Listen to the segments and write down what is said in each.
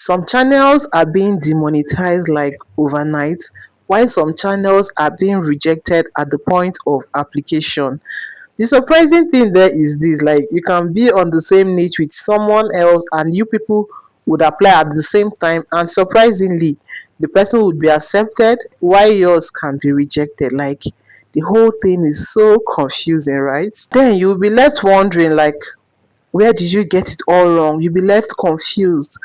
Some channels are being demonetized like overnight, while some channels are being rejected at the point of application. The surprising thing there is this, like you can be on the same niche with someone else and you people would apply at the same time, and surprisingly the person would be accepted while yours can be rejected. Like the whole thing is so confusing, right? Then you'll be left wondering, like, where did you get it all wrong? You'll be left confused.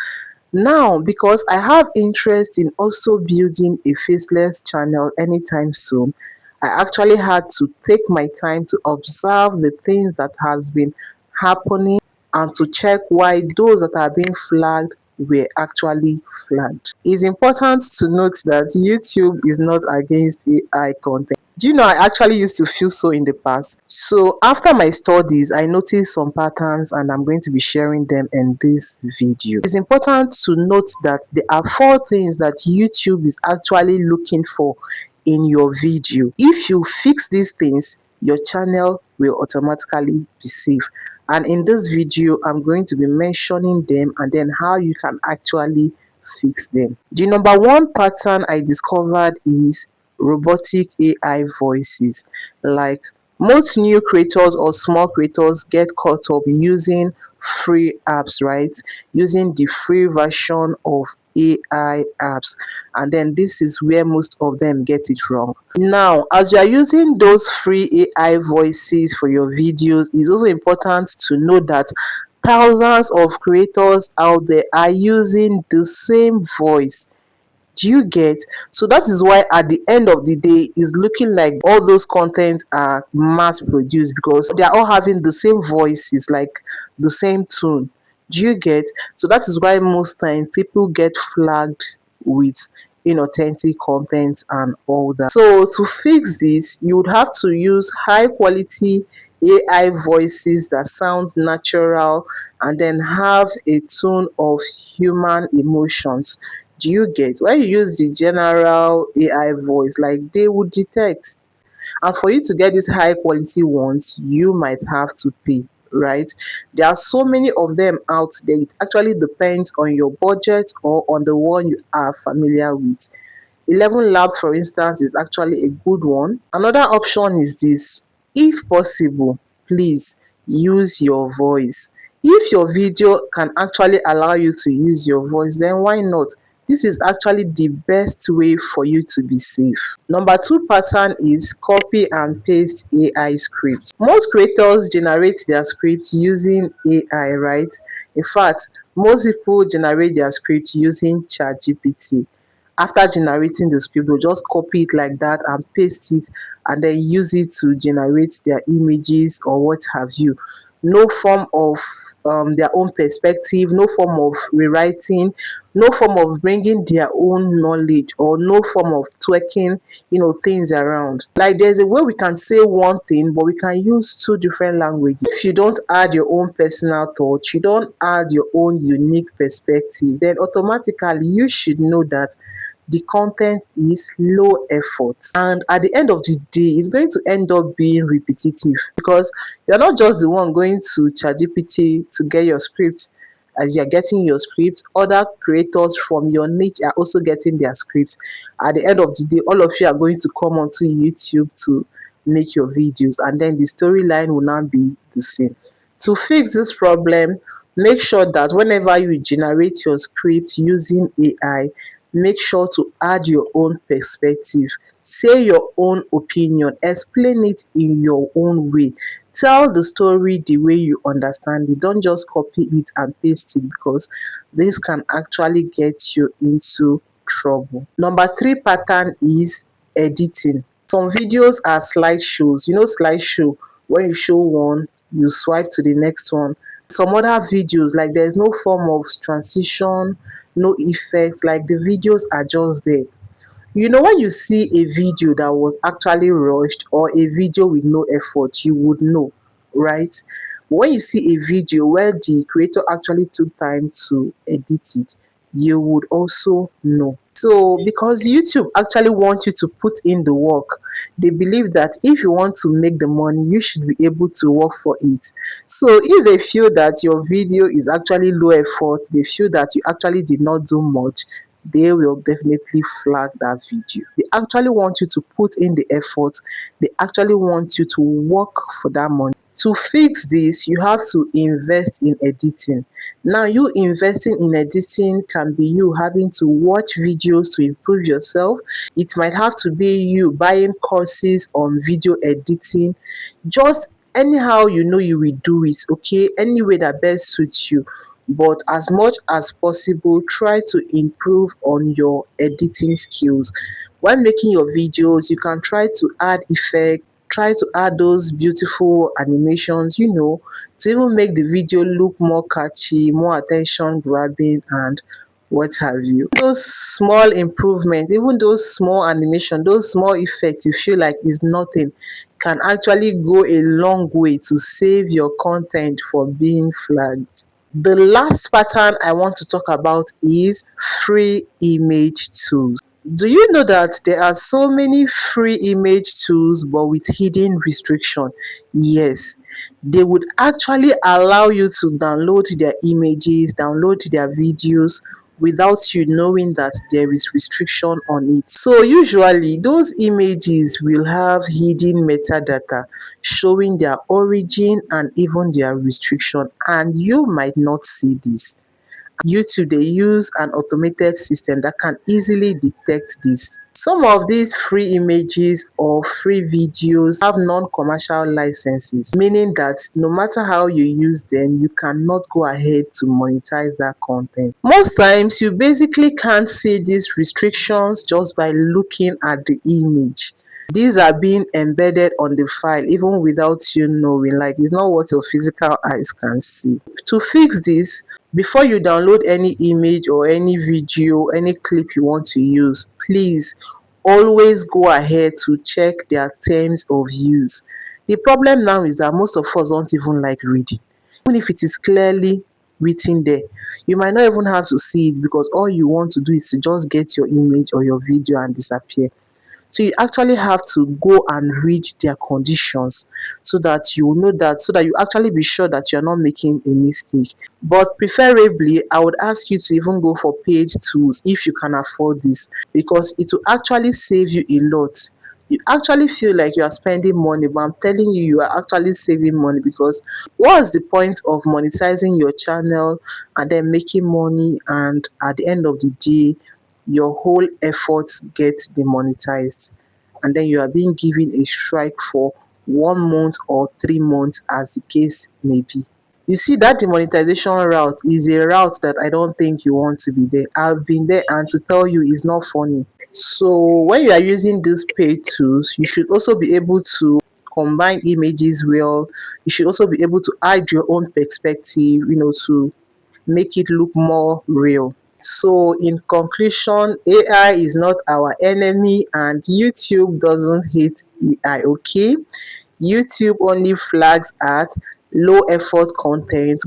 Now, because I have interest in also building a faceless channel anytime soon, I actually had to take my time to observe the things that has been happening and to check why those that are being flagged were actually flagged. It's important to note that YouTube is not against AI content. Do you know, I actually used to feel so in the past. So after my studies, I noticed some patterns and I'm going to be sharing them in this video. It's important to note that there are 4 things that YouTube is actually looking for in your video. If you fix these things, your channel will automatically be safe. And in this video, I'm going to be mentioning them and then how you can actually fix them. The number 1 pattern I discovered is robotic AI voices. Like most new creators or small creators get caught up using free apps, right? Using the free version of AI apps, and then this is where most of them get it wrong. Now, as you are using those free AI voices for your videos, it's also important to know that thousands of creators out there are using the same voice. Do you get? So that is why at the end of the day it's looking like all those content are mass produced, because they are all having the same voices, like the same tone. Do you get? So that is why most times people get flagged with inauthentic content and all that. So to fix this, you would have to use high quality AI voices that sound natural and then have a tone of human emotions. Do you get? When you use the general AI voice, like they would detect. And for you to get these high quality ones, you might have to pay, right? There are so many of them out there. It actually depends on your budget or on the one you are familiar with. 11 Labs, for instance, is actually a good one. Another option is this: if possible, please use your voice. If your video can actually allow you to use your voice, then why not? This is actually the best way for you to be safe. Number 2 pattern is copy and paste AI scripts. Most creators generate their scripts using AI, right? In fact, most people generate their scripts using ChatGPT. After generating the script, they'll just copy it like that and paste it and then use it to generate their images or what have you. No form of their own perspective, no form of rewriting, no form of bringing their own knowledge, or no form of twerking things around. Like there's a way we can say one thing but we can use 2 different languages. If you don't add your own personal touch, you don't add your own unique perspective, then automatically you should know that the content is low effort, and at the end of the day it's going to end up being repetitive, because you're not just the one going to ChatGPT to get your script. As you're getting your script, other creators from your niche are also getting their scripts. At the end of the day, all of you are going to come onto YouTube to make your videos, and then the storyline will not be the same. To fix this problem, make sure that whenever you generate your script using AI, make sure to add your own perspective, say your own opinion, explain it in your own way, tell the story the way you understand it. Don't just copy it and paste it, because this can actually get you into trouble. Number 3 pattern is editing. Some videos are slideshows. You know slideshow, when you show one you swipe to the next one. Some other videos, like there's no form of transition, no effect, like the videos are just there. When you see a video that was actually rushed or a video with no effort, you would know, right? When you see a video where the creator actually took time to edit it, you would also know. So because YouTube actually wants you to put in the work, they believe that if you want to make the money, you should be able to work for it. So if they feel that your video is actually low effort, they feel that you actually did not do much, they will definitely flag that video. They actually want you to put in the effort. They actually want you to work for that money. To fix this, you have to invest in editing. Now, you investing in editing can be you having to watch videos to improve yourself. It might have to be you buying courses on video editing. Just anyhow you know you will do it, okay? Any way that best suits you. But as much as possible, try to improve on your editing skills. When making your videos, you can try to add effect, try to add those beautiful animations, to even make the video look more catchy, more attention grabbing, and what have you. Those small improvements, even those small animation, those small effects you feel like is nothing, can actually go a long way to save your content for being flagged. The last pattern I want to talk about is free image tools. Do you know that there are so many free image tools but with hidden restriction? Yes, they would actually allow you to download their images, download their videos without you knowing that there is restriction on it. So usually those images will have hidden metadata showing their origin and even their restriction, and you might not see this. YouTube, they use an automated system that can easily detect this. Some of these free images or free videos have non-commercial licenses, meaning that no matter how you use them, you cannot go ahead to monetize that content. Most times, you basically can't see these restrictions just by looking at the image. These are being embedded on the file even without you knowing, like it's not what your physical eyes can see. To fix this, before you download any image or any video, any clip you want to use, please always go ahead to check their terms of use. The problem now is that most of us don't even like reading. Even if it is clearly written there, you might not even have to see it because all you want to do is to just get your image or your video and disappear. So you actually have to go and read their conditions so that you know that, so that you actually be sure that you're not making a mistake. But preferably, I would ask you to even go for paid tools if you can afford this, because it will actually save you a lot. You actually feel like you are spending money, but I'm telling you, you are actually saving money, because what's the point of monetizing your channel and then making money, and at the end of the day, your whole efforts get demonetized, and then you are being given a strike for 1 month or 3 months, as the case may be. You see, that demonetization route is a route that I don't think you want to be there. I've been there, and to tell you, it's not funny. So when you are using these paid tools, you should also be able to combine images well. You should also be able to add your own perspective, to make it look more real. So, in conclusion, AI is not our enemy, and YouTube doesn't hate AI, okay? YouTube only flags at low effort content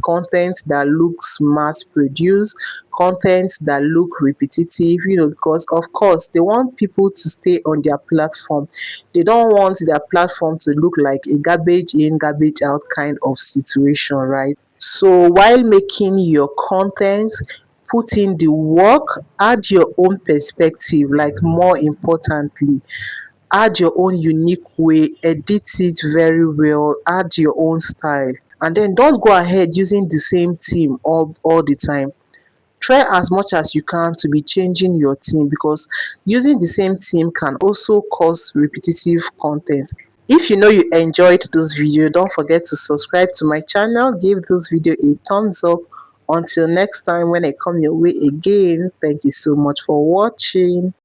that looks mass produced, content that look repetitive, because of course they want people to stay on their platform. They don't want their platform to look like a garbage in, garbage out kind of situation, right? So while making your content, put in the work, add your own perspective, like more importantly, add your own unique way, edit it very well, add your own style, and then don't go ahead using the same theme all the time. Try as much as you can to be changing your theme, because using the same theme can also cause repetitive content. If you know you enjoyed this video, don't forget to subscribe to my channel, give this video a thumbs up. Until next time when I come your way again, thank you so much for watching.